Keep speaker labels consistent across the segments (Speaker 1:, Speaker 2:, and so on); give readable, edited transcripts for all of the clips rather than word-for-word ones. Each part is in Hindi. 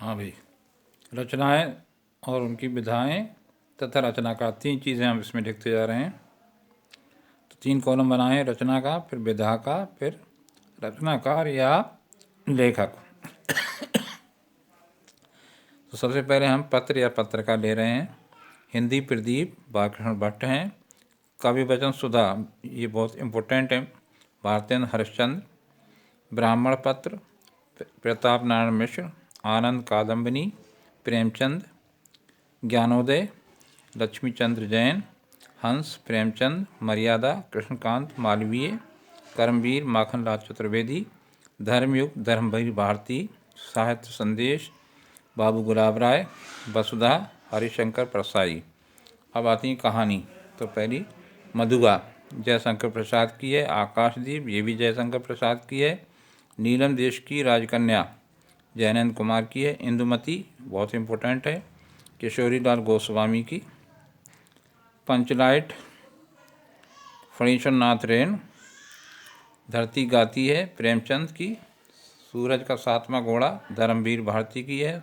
Speaker 1: हाँ भाई, रचनाएं और उनकी विधाएं तथा रचनाकार, तीन चीज़ें हम इसमें लिखते जा रहे हैं। तो 3 कॉलम बनाए, रचना का, फिर विधा का, फिर रचनाकार या लेखक। तो सबसे पहले हम पत्र या पत्रकार ले रहे हैं। हिंदी प्रदीप बालकृष्ण भट्ट हैं। कवि वचन सुधा, ये बहुत इम्पोर्टेंट है, भारतेंद्र हरिश्चंद्र। ब्राह्मण पत्र प्रताप नारायण मिश्र। आनंद कादम्बिनी प्रेमचंद। ज्ञानोदय लक्ष्मीचंद्र जैन। हंस प्रेमचंद। मर्यादा कृष्णकांत मालवीय। कर्मवीर माखनलाल चतुर्वेदी। धर्मयुग धर्मवीर भारती। साहित्य संदेश बाबू गुलाब राय। वसुधा हरिशंकर प्रसाई। अब आती है कहानी। तो पहली मधुगा जयशंकर प्रसाद की है। आकाशदीप, ये भी जयशंकर प्रसाद की है। नीलम देश की राजकन्या जैनेन्द्र कुमार की है। इंदुमती बहुत इम्पोर्टेंट है, किशोरी लाल गोस्वामी की। पंचलाइट फणीश्वर नाथ रेन। धरती गाती है प्रेमचंद की। सूरज का 7वां घोड़ा धर्मवीर भारती की है।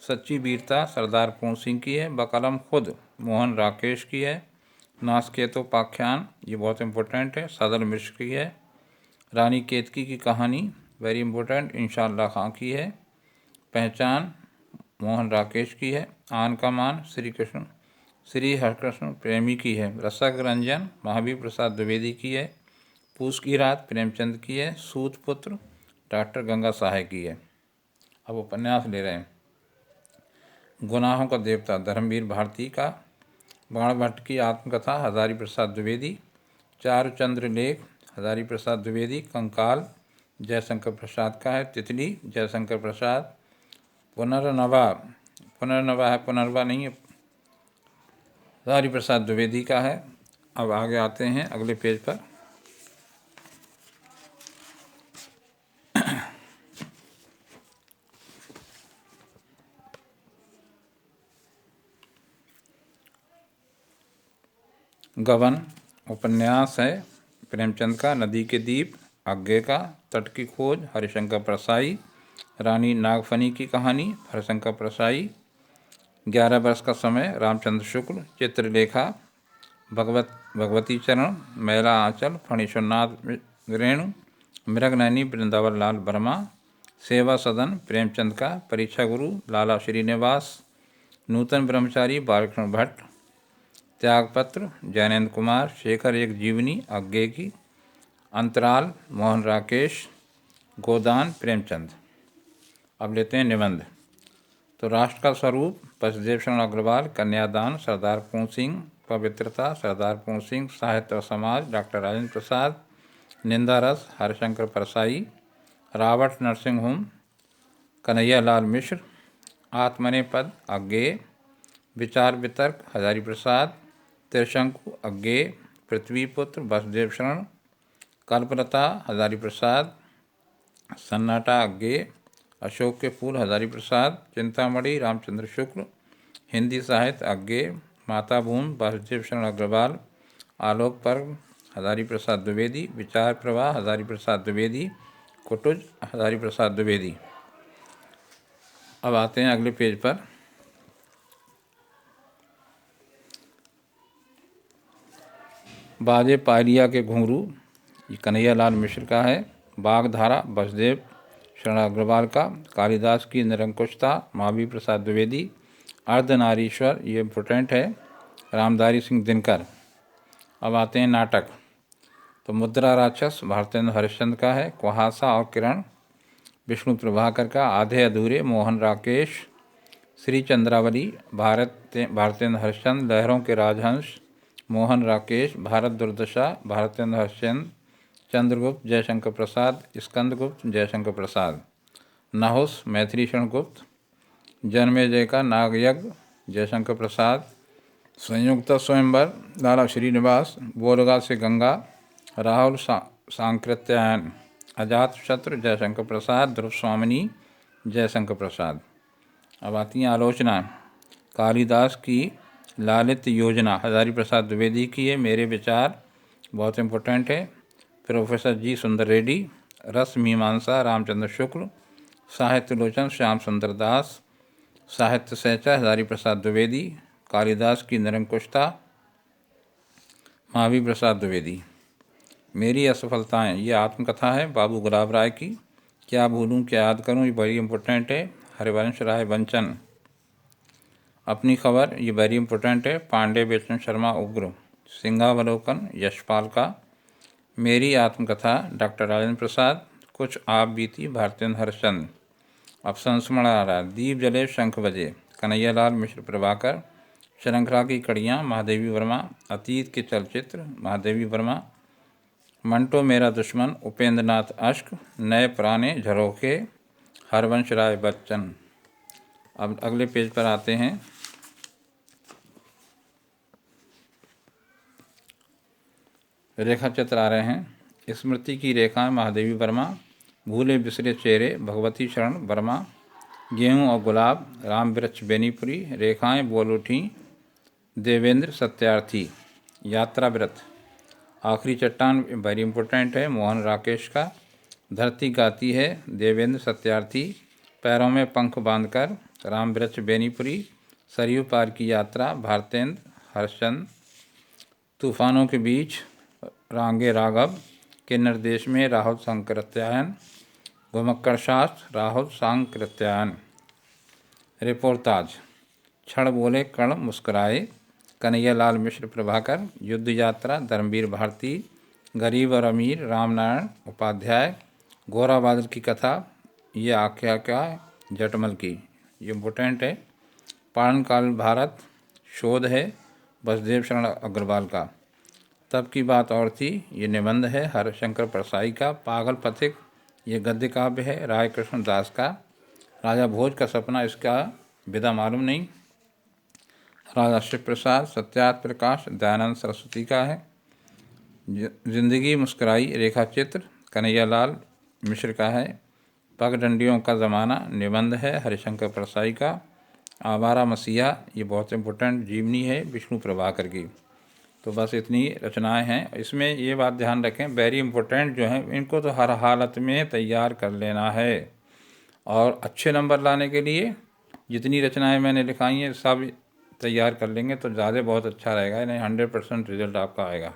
Speaker 1: सच्ची वीरता सरदार पूर्ण सिंह की है। बकलम खुद मोहन राकेश की है। नासकेतोपाख्यान, ये बहुत इम्पोर्टेंट है, सदल मिश्र की है। रानी केतकी की कहानी वेरी इम्पोर्टेंट, इंशाअल्लाह खां की है। पहचान मोहन राकेश की है। आन का मान श्री हरकृष्ण प्रेमी की है। रसक रंजन महावीर प्रसाद द्विवेदी की है। पूस की रात प्रेमचंद की है। सूत पुत्र डॉक्टर गंगा सहाय की है। अब उपन्यास ले रहे हैं। गुनाहों का देवता धर्मवीर भारती का। बाणभट्ट की आत्मकथा हजारी प्रसाद द्विवेदी। चारुचंद्र लेख हजारी प्रसाद द्विवेदी। कंकाल जयशंकर प्रसाद का है। तितली जयशंकर प्रसाद। पुनर्नवा है, पुनर्वा नहीं है, हजारी प्रसाद द्विवेदी का है। अब आगे आते हैं अगले पेज पर। गबन उपन्यास है प्रेमचंद का। नदी के दीप आज्ञे का। तट की खोज हरिशंकर प्रसाई। रानी नागफनी की कहानी हरिशंकर प्रसाई। 11 वर्ष का समय रामचंद्र शुक्ल। चित्रलेखा भगवती चरण। मैला आंचल फणीश्वर नाथ रेणु। मृगनयनी वृंदावन लाल वर्मा। सेवा सदन प्रेमचंद का। परीक्षा गुरु लाला श्रीनिवास। नूतन ब्रह्मचारी बालकृष्ण भट्ट। त्यागपत्र जैनेन्द्र कुमार। शेखर एक जीवनी आज्ञे की। अंतराल मोहन राकेश। गोदान प्रेमचंद। अब लेते हैं निबंध। तो राष्ट्र का स्वरूप बसदेव शरण अग्रवाल। कन्यादान सरदार पूर्ण सिंह। पवित्रता सरदार पूर्ण सिंह। साहित्य और समाज डॉक्टर राजेंद्र प्रसाद। निंदा रस हरिशंकर परसाई। रावट नरसिंह होम कन्हैया लाल मिश्र। आत्मने पद आज्ञे। विचार वितर्क हजारी प्रसाद। त्रिशंकु आज्ञे। पृथ्वीपुत्र वसुदेव शरण। कल्पलता हजारी प्रसाद। सन्नाटा आज्ञे। अशोक के फूल हजारी प्रसाद। चिंतामणि रामचंद्र शुक्ल। हिंदी साहित्य आज्ञे। माता भूमि वासुदेव शरण अग्रवाल। आलोक पर्व हजारी प्रसाद द्विवेदी। विचार प्रवाह हजारी प्रसाद द्विवेदी। कुटुज हजारी प्रसाद द्विवेदी। अब आते हैं अगले पेज पर। बाजे पायलिया के घुंघरू, ये कन्हैया लाल मिश्र का है। बागधारा वसुदेव शरण अग्रवाल का। कालिदास की निरंकुशता महावीर प्रसाद द्विवेदी। अर्धनारीश्वर, ये इम्पोर्टेंट है, रामधारी सिंह दिनकर। अब आते हैं नाटक। तो मुद्रा राक्षस भारतेंद्र हरिश्चंद्र का है। कुहासा और किरण विष्णु प्रभाकर का। आधे अधूरे मोहन राकेश। श्री चंद्रावली भारतेंद्र हरिश्चंद्र। लहरों के राजहंस मोहन राकेश। भारत दुर्दशा भारतेंद्र हरिश्चंद्र। चंद्रगुप्त जयशंकर प्रसाद। स्कंदगुप्त जयशंकर प्रसाद। नाहुस मैथिली शरण गुप्त। जन्मेजय का नागयज्ञ जयशंकर प्रसाद। संयुक्त स्वयंवर लाला श्रीनिवास। बोलगा से गंगा राहुल सांकृत्यायन। अजात शत्रु जयशंकर प्रसाद। ध्रुव स्वामिनी जयशंकर प्रसाद। अब आती हैं आलोचना। कालिदास की लालित योजना हजारी प्रसाद द्विवेदी की है। मेरे विचार बहुत इम्पोर्टेंट है, प्रोफेसर जी सुंदर रेड्डी। रस मीमांसा रामचंद्र शुक्ल। साहित्य लोचन श्याम सुंदर दास। साहित्य सहचा हजारी प्रसाद द्विवेदी, कालिदास की निरंकुशता महावीर प्रसाद द्विवेदी। मेरी असफलताएं, ये आत्मकथा है बाबू गुलाब राय की। क्या भूलूं क्या याद करूं, ये बड़ी इम्पोर्टेंट है हरिवंश राय बंचन। अपनी खबर, ये वेरी इंपॉर्टेंट है पांडे बेचन शर्मा उग्र। सिंहावलोकन यशपाल का। मेरी आत्मकथा डॉक्टर राजेंद्र प्रसाद। कुछ आप बीती भारतेंद्र हरिश्चंद्र। अब संस्मरण आ रहा है, दीप जले शंख बजे कन्हैयालाल मिश्र प्रभाकर। श्रृंखला की कड़ियाँ महादेवी वर्मा। अतीत के चलचित्र महादेवी वर्मा। मंटो मेरा दुश्मन उपेंद्र नाथ अश्क। नए पुराने झरोखे हरवंश राय बच्चन। अब अगले पेज पर आते हैं। रेखा चित्र आ रहे हैं। स्मृति की रेखाएं महादेवी वर्मा। भूले बिसरे चेहरे भगवती शरण वर्मा। गेहूं और गुलाब राम वृक्ष बेनीपुरी। रेखाएं बोल उठी देवेंद्र सत्यार्थी। यात्रा व्रत आखिरी चट्टान वेरी इंपॉर्टेंट है मोहन राकेश का। धरती गाती है देवेंद्र सत्यार्थी। पैरों में पंख बांधकर राम वृक्ष बेनीपुरी। सरयू पार की यात्रा भारतेंद्र हरिश्चंद्र। तूफानों के बीच रांगे राघव के निर्देश में राहुल सांकृत्यायन। घुमक्कड़ शास्त्र राहुल सांकृत्यायन। रिपोर्टाज क्षण बोले कर्ण मुस्कुराए कन्हैयालाल मिश्र प्रभाकर। युद्ध यात्रा धर्मवीर भारती। गरीब और अमीर रामनारायण उपाध्याय। गोरा बादल की कथा, ये आख्यायिका जटमल की, ये इम्पोर्टेंट है। पारण काल भारत शोध है बसदेव शरण अग्रवाल का। तब की बात और थी, ये निबंध है हरिशंकर परसाई का। पागल पथिक ये गद्य काव्य है राय कृष्ण दास का। राजा भोज का सपना, इसका विधा मालूम नहीं। राजा शिव प्रसाद सत्यार्थ प्रकाश दयानंद सरस्वती का है। जिंदगी मुस्कुराई रेखा चित्र कन्हैयालाल मिश्र का है। पगडंडियों का ज़माना निबंध है हरिशंकर परसाई का। आवारा मसीहा ये बहुत इम्पोर्टेंट जीवनी है विष्णु प्रभाकर की। तो बस इतनी रचनाएं हैं। इसमें ये बात ध्यान रखें, वेरी इंपॉर्टेंट जो हैं इनको तो हर हालत में तैयार कर लेना है। और अच्छे नंबर लाने के लिए जितनी रचनाएं मैंने लिखाई हैं सब तैयार कर लेंगे तो ज़्यादा बहुत अच्छा रहेगा, नहीं 100% रिजल्ट आपका आएगा।